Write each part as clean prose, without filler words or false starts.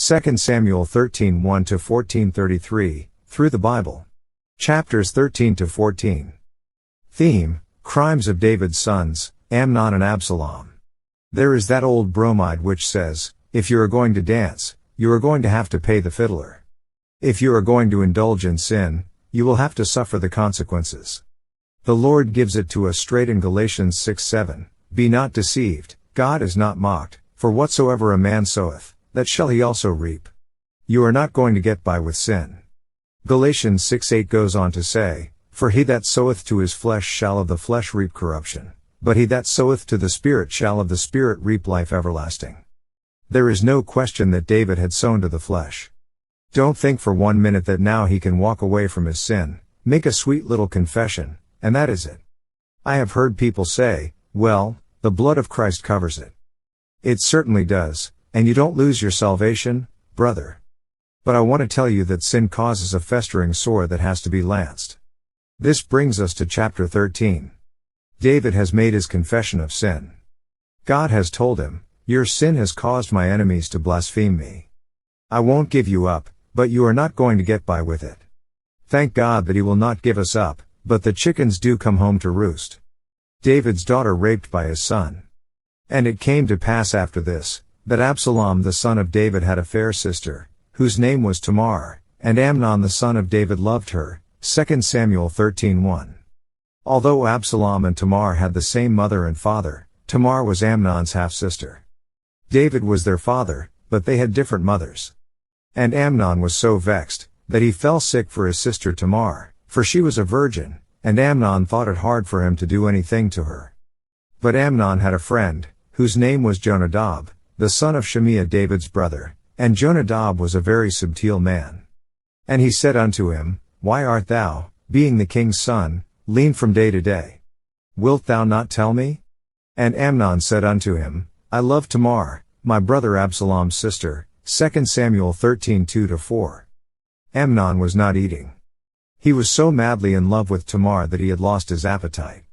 2 Samuel 13 1-14:33, through the Bible. Chapters 13-14. Theme: Crimes of David's sons, Amnon and Absalom. There is that old bromide which says, if you are going to dance, you are going to have to pay the fiddler. If you are going to indulge in sin, you will have to suffer the consequences. The Lord gives it to us straight in Galatians 6:7, Be not deceived, God is not mocked, for whatsoever a man soweth, that shall he also reap. You are not going to get by with sin. Galatians 6:8 goes on to say, For he that soweth to his flesh shall of the flesh reap corruption, but he that soweth to the Spirit shall of the Spirit reap life everlasting. There is no question that David had sown to the flesh. Don't think for 1 minute that now he can walk away from his sin, make a sweet little confession, and that is it. I have heard people say, well, the blood of Christ covers it. It certainly does, and you don't lose your salvation, brother. But I want to tell you that sin causes a festering sore that has to be lanced. This brings us to chapter 13. David has made his confession of sin. God has told him, Your sin has caused my enemies to blaspheme me. I won't give you up, but you are not going to get by with it. Thank God that he will not give us up, but the chickens do come home to roost. David's daughter raped by his son. And it came to pass after this, that Absalom the son of David had a fair sister, whose name was Tamar, and Amnon the son of David loved her. 2 Samuel 13:1. Although Absalom and Tamar had the same mother and father, Tamar was Amnon's half-sister. David was their father, but they had different mothers. And Amnon was so vexed, that he fell sick for his sister Tamar, for she was a virgin, and Amnon thought it hard for him to do anything to her. But Amnon had a friend, whose name was Jonadab, the son of Shimea David's brother, and Jonadab was a very subtle man. And he said unto him, Why art thou, being the king's son, lean from day to day? Wilt thou not tell me? And Amnon said unto him, I love Tamar, my brother Absalom's sister. 2 Samuel 13:2-4. Amnon was not eating. He was so madly in love with Tamar that he had lost his appetite.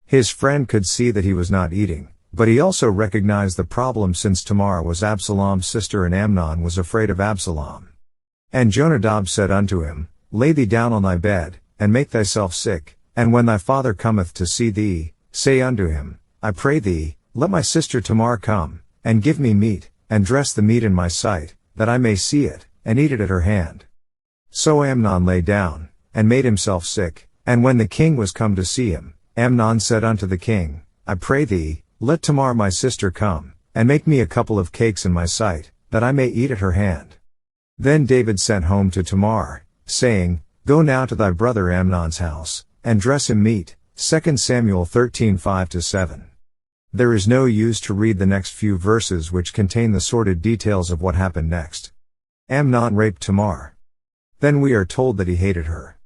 His friend could see that he was not eating, but he also recognized the problem since Tamar was Absalom's sister and Amnon was afraid of Absalom. And Jonadab said unto him, Lay thee down on thy bed, and make thyself sick, and when thy father cometh to see thee, say unto him, I pray thee, let my sister Tamar come, and give me meat, and dress the meat in my sight, that I may see it, and eat it at her hand. So Amnon lay down, and made himself sick, and when the king was come to see him, Amnon said unto the king, I pray thee, let Tamar my sister come, and make me a couple of cakes in my sight, that I may eat at her hand. Then David sent home to Tamar, saying, Go now to thy brother Amnon's house, and dress him meat. 2 Samuel 13:5-7. There is no use to read the next few verses which contain the sordid details of what happened next. Amnon raped Tamar. Then we are told that he hated her.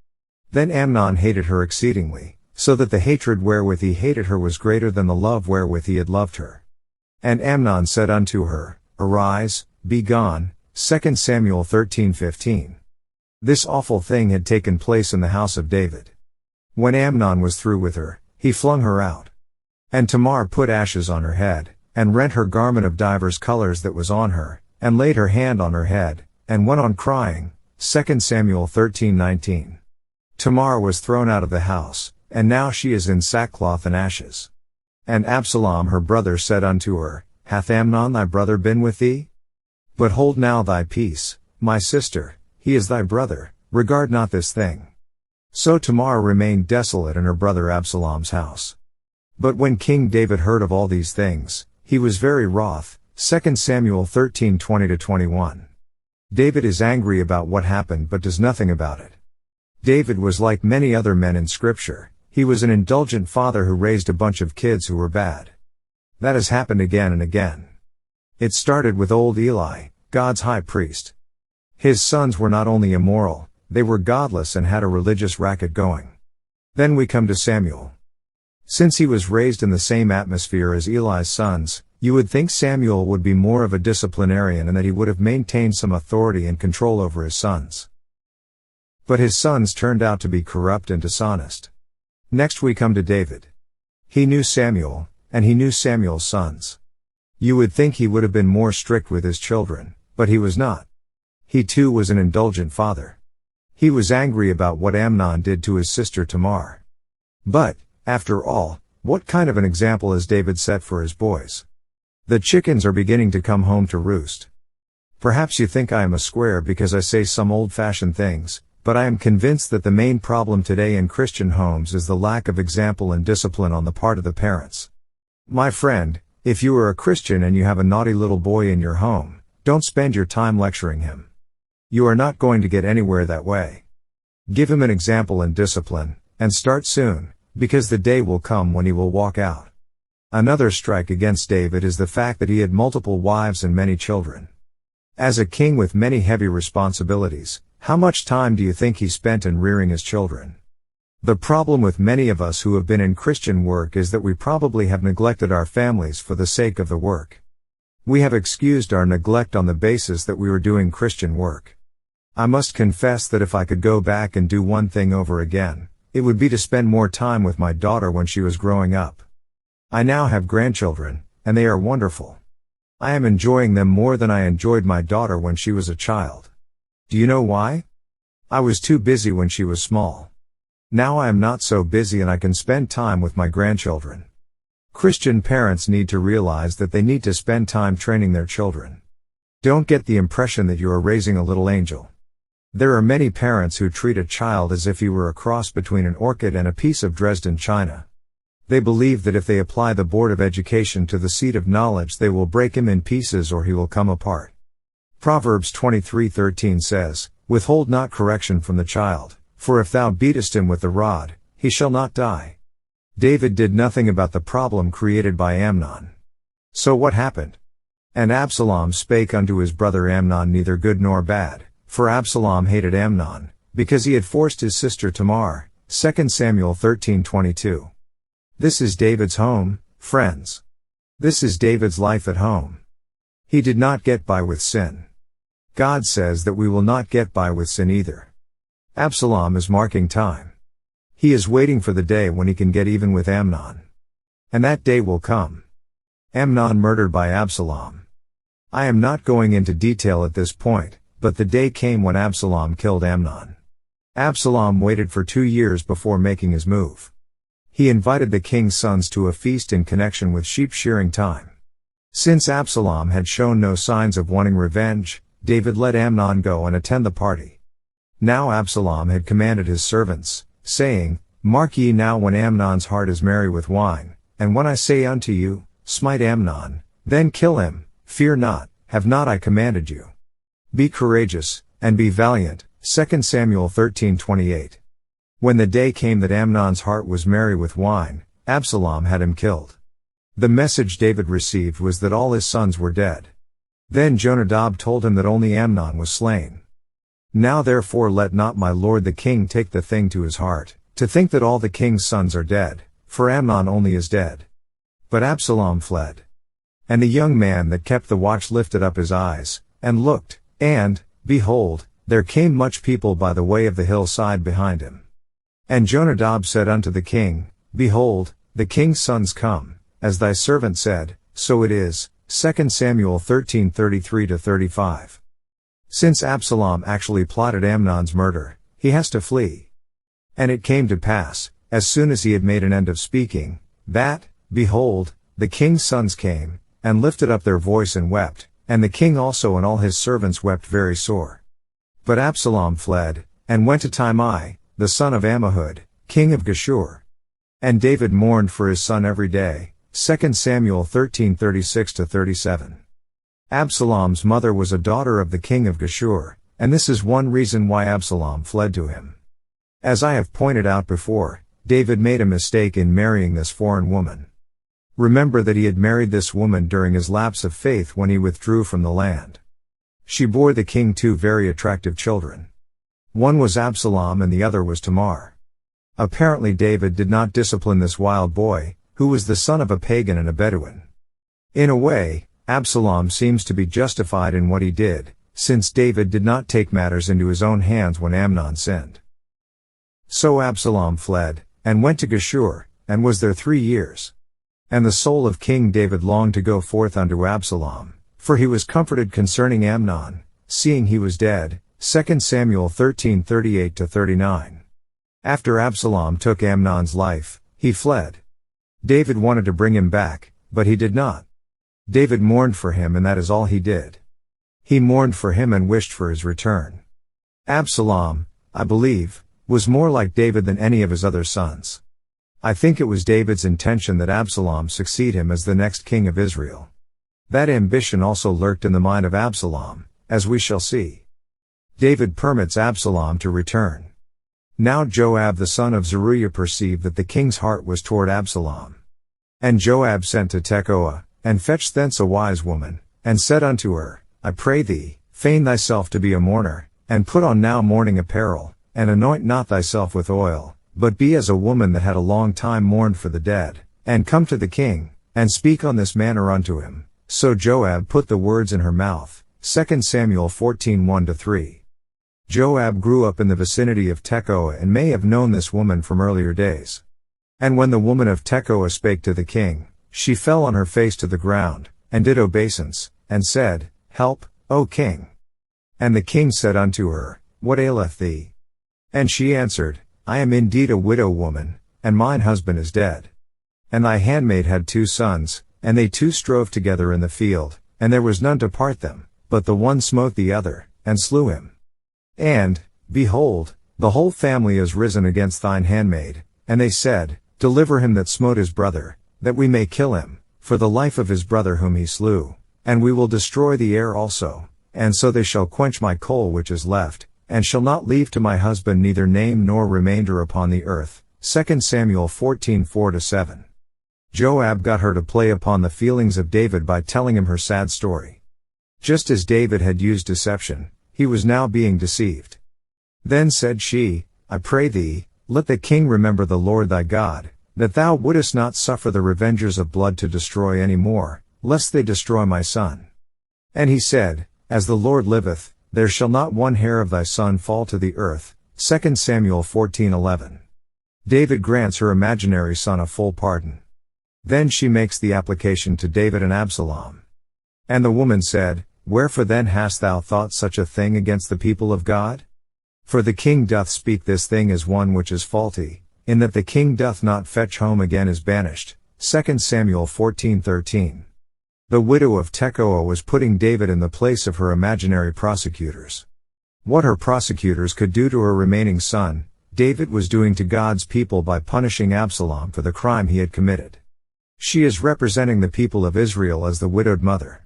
Then Amnon hated her exceedingly, so that the hatred wherewith he hated her was greater than the love wherewith he had loved her. And Amnon said unto her, Arise, be gone. 2 Samuel 13:15. This awful thing had taken place in the house of David. When Amnon was through with her, he flung her out. And Tamar put ashes on her head, and rent her garment of divers colors that was on her, and laid her hand on her head, and went on crying. 2 Samuel 13:19. Tamar was thrown out of the house, and now she is in sackcloth and ashes. And Absalom her brother said unto her, Hath Amnon thy brother been with thee? But hold now thy peace, my sister, he is thy brother, regard not this thing. So Tamar remained desolate in her brother Absalom's house. But when King David heard of all these things, he was very wroth. 2 Samuel 13:20-21. David is angry about what happened but does nothing about it. David was like many other men in Scripture. He was an indulgent father who raised a bunch of kids who were bad. That has happened again and again. It started with old Eli, God's high priest. His sons were not only immoral, they were godless and had a religious racket going. Then we come to Samuel. Since he was raised in the same atmosphere as Eli's sons, you would think Samuel would be more of a disciplinarian and that he would have maintained some authority and control over his sons. But his sons turned out to be corrupt and dishonest. Next we come to David. He knew Samuel, and he knew Samuel's sons. You would think he would have been more strict with his children, but he was not. He too was an indulgent father. He was angry about what Amnon did to his sister Tamar. But, after all, what kind of an example has David set for his boys? The chickens are beginning to come home to roost. Perhaps you think I am a square because I say some old-fashioned things, but I am convinced that the main problem today in Christian homes is the lack of example and discipline on the part of the parents. My friend, if you are a Christian and you have a naughty little boy in your home, don't spend your time lecturing him. You are not going to get anywhere that way. Give him an example and discipline, and start soon, because the day will come when he will walk out. Another strike against David is the fact that he had multiple wives and many children. As a king with many heavy responsibilities, how much time do you think he spent in rearing his children? The problem with many of us who have been in Christian work is that we probably have neglected our families for the sake of the work. We have excused our neglect on the basis that we were doing Christian work. I must confess that if I could go back and do one thing over again, it would be to spend more time with my daughter when she was growing up. I now have grandchildren, and they are wonderful. I am enjoying them more than I enjoyed my daughter when she was a child. Do you know why? I was too busy when she was small. Now I am not so busy and I can spend time with my grandchildren. Christian parents need to realize that they need to spend time training their children. Don't get the impression that you are raising a little angel. There are many parents who treat a child as if he were a cross between an orchid and a piece of Dresden china. They believe that if they apply the board of education to the seat of knowledge they will break him in pieces or he will come apart. Proverbs 23:13 says, "Withhold not correction from the child, for if thou beatest him with the rod, he shall not die." David did nothing about the problem created by Amnon. So what happened? And Absalom spake unto his brother Amnon neither good nor bad. For Absalom hated Amnon, because he had forced his sister Tamar. 2 Samuel 13:22. This is David's home, friends. This is David's life at home. He did not get by with sin. God says that we will not get by with sin either. Absalom is marking time. He is waiting for the day when he can get even with Amnon. And that day will come. Amnon murdered by Absalom. I am not going into detail at this point, but the day came when Absalom killed Amnon. Absalom waited for 2 years before making his move. He invited the king's sons to a feast in connection with sheep shearing time. Since Absalom had shown no signs of wanting revenge, David let Amnon go and attend the party. Now Absalom had commanded his servants, saying, "Mark ye now when Amnon's heart is merry with wine, and when I say unto you, smite Amnon, then kill him, fear not, have not I commanded you? Be courageous, and be valiant." 2 Samuel 13:28. When the day came that Amnon's heart was merry with wine, Absalom had him killed. The message David received was that all his sons were dead. Then Jonadab told him that only Amnon was slain. "Now therefore let not my lord the king take the thing to his heart, to think that all the king's sons are dead, for Amnon only is dead." But Absalom fled. And the young man that kept the watch lifted up his eyes, and looked, and, behold, there came much people by the way of the hillside behind him. And Jonadab said unto the king, "Behold, the king's sons come, as thy servant said, so it is." 2 Samuel 13:33-35. Since Absalom actually plotted Amnon's murder, he has to flee. And it came to pass, as soon as he had made an end of speaking, that, behold, the king's sons came, and lifted up their voice and wept, and the king also and all his servants wept very sore. But Absalom fled, and went to Timei, the son of Ammihud, king of Geshur. And David mourned for his son every day. 2 Samuel 13:36-37. Absalom's mother was a daughter of the king of Geshur, and this is one reason why Absalom fled to him. As I have pointed out before, David made a mistake in marrying this foreign woman. Remember that he had married this woman during his lapse of faith when he withdrew from the land. She bore the king 2 very attractive children. One was Absalom and the other was Tamar. Apparently David did not discipline this wild boy, who was the son of a pagan and a Bedouin. In a way, Absalom seems to be justified in what he did, since David did not take matters into his own hands when Amnon sinned. So Absalom fled, and went to Geshur, and was there 3 years. And the soul of King David longed to go forth unto Absalom, For he was comforted concerning Amnon, seeing he was dead. 2 Samuel 13:38-39. After Absalom took Amnon's life, he fled. David wanted to bring him back, but he did not. David mourned for him, and that is all he did. He mourned for him and wished for his return. Absalom, I believe, was more like David than any of his other sons. I think it was David's intention that Absalom succeed him as the next king of Israel. That ambition also lurked in the mind of Absalom, as we shall see. David permits Absalom to return. Now Joab the son of Zeruiah perceived that the king's heart was toward Absalom. And Joab sent to Tekoa, and fetched thence a wise woman, and said unto her, I pray thee, feign thyself to be a mourner, and put on now mourning apparel, and anoint not thyself with oil, but be as a woman that had a long time mourned for the dead, and come to the king, and speak on this manner unto him. So Joab put the words in her mouth. 2 Samuel 14:1-3. Joab grew up in the vicinity of Tekoa and may have known this woman from earlier days. And when the woman of Tekoa spake to the king, she fell on her face to the ground, and did obeisance, and said, Help, O king. And the king said unto her, What aileth thee? And she answered, I am indeed a widow woman, and mine husband is dead. And thy handmaid had 2 sons, and they 2 strove together in the field, and there was none to part them, but the one smote the other, and slew him. And, behold, the whole family is risen against thine handmaid, and they said, Deliver him that smote his brother, that we may kill him, for the life of his brother whom he slew, and we will destroy the heir also, and so they shall quench my coal which is left, and shall not leave to my husband neither name nor remainder upon the earth. 2 Samuel 14:4-7. Joab got her to play upon the feelings of David by telling him her sad story. Just as David had used deception, he was now being deceived. Then said she, I pray thee, let the king remember the Lord thy God, that thou wouldest not suffer the revengers of blood to destroy any more, lest they destroy my son. And he said, As the Lord liveth, there shall not one hair of thy son fall to the earth. 2 Samuel 14:11. David grants her imaginary son a full pardon. Then she makes the application to David and Absalom. And the woman said, Wherefore then hast thou thought such a thing against the people of God? For the king doth speak this thing as one which is faulty, in that the king doth not fetch home again is banished. 2 Samuel 14:13. The widow of Tekoa was putting David in the place of her imaginary prosecutors. What her prosecutors could do to her remaining son, David was doing to God's people by punishing Absalom for the crime he had committed. She is representing the people of Israel as the widowed mother.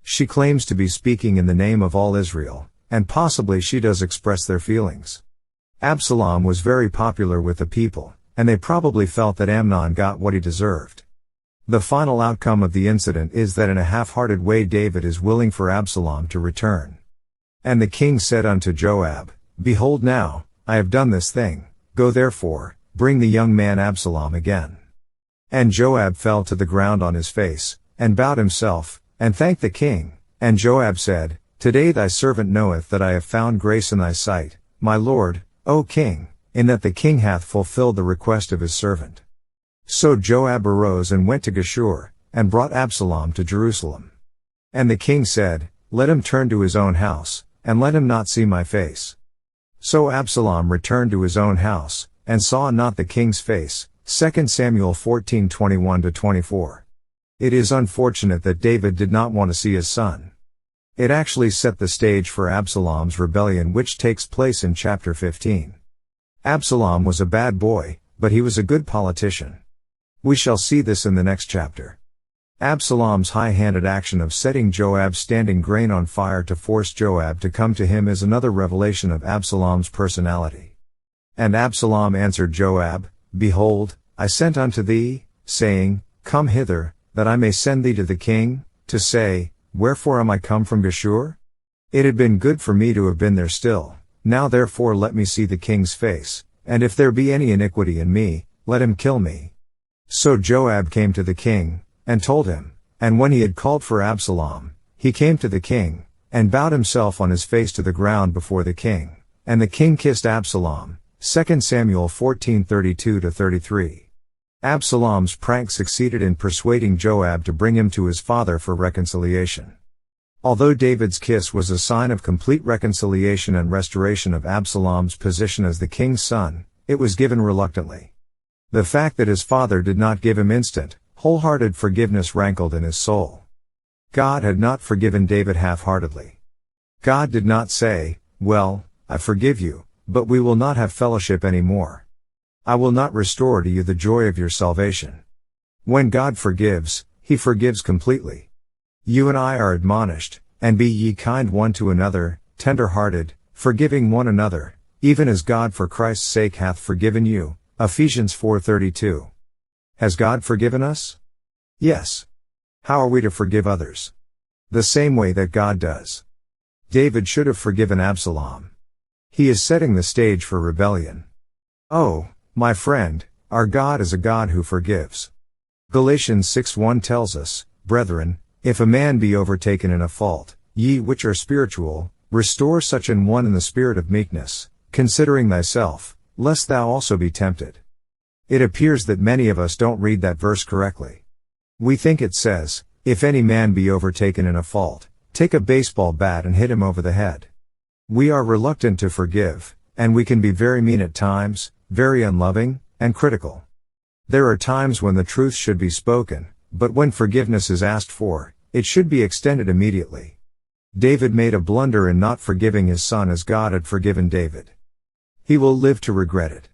She claims to be speaking in the name of all Israel, and possibly she does express their feelings. Absalom was very popular with the people, and they probably felt that Amnon got what he deserved. The final outcome of the incident is that in a half-hearted way David is willing for Absalom to return. And the king said unto Joab, Behold now, I have done this thing, go therefore, bring the young man Absalom again. And Joab fell to the ground on his face, and bowed himself, and thanked the king. And Joab said, Today thy servant knoweth that I have found grace in thy sight, my lord, O king, in that the king hath fulfilled the request of his servant. So Joab arose and went to Geshur, and brought Absalom to Jerusalem. And the king said, Let him turn to his own house, and let him not see my face. So Absalom returned to his own house, and saw not the king's face. 2 Samuel 14:21-24. It is unfortunate that David did not want to see his son. It actually set the stage for Absalom's rebellion, which takes place in chapter 15. Absalom was a bad boy, but he was a good politician. We shall see this in the next chapter. Absalom's high-handed action of setting Joab's standing grain on fire to force Joab to come to him is another revelation of Absalom's personality. And Absalom answered Joab, Behold, I sent unto thee, saying, Come hither, that I may send thee to the king, to say, Wherefore am I come from Geshur? It had been good for me to have been there still. Now therefore let me see the king's face, and if there be any iniquity in me, let him kill me. So Joab came to the king, and told him, and when he had called for Absalom, he came to the king, and bowed himself on his face to the ground before the king, and the king kissed Absalom. 2 Samuel 14:32-33. Absalom's prank succeeded in persuading Joab to bring him to his father for reconciliation. Although David's kiss was a sign of complete reconciliation and restoration of Absalom's position as the king's son, it was given reluctantly. The fact that his father did not give him instant, wholehearted forgiveness rankled in his soul. God had not forgiven David half-heartedly. God did not say, "Well, I forgive you, but we will not have fellowship anymore. I will not restore to you the joy of your salvation." When God forgives, He forgives completely. You and I are admonished, "And be ye kind one to another, tender-hearted, forgiving one another, even as God for Christ's sake hath forgiven you." Ephesians 4:32. Has God forgiven us? Yes. How are we to forgive others? The same way that God does. David should have forgiven Absalom. He is setting the stage for rebellion. Oh, my friend, our God is a God who forgives. Galatians 6:1 tells us, "Brethren, if a man be overtaken in a fault, ye which are spiritual, restore such an one in the spirit of meekness, considering thyself, lest thou also be tempted." It appears that many of us don't read that verse correctly. We think it says, "If any man be overtaken in a fault, take a baseball bat and hit him over the head." We are reluctant to forgive, and we can be very mean at times, very unloving, and critical. There are times when the truth should be spoken, but when forgiveness is asked for, it should be extended immediately. David made a blunder in not forgiving his son as God had forgiven David. He will live to regret it.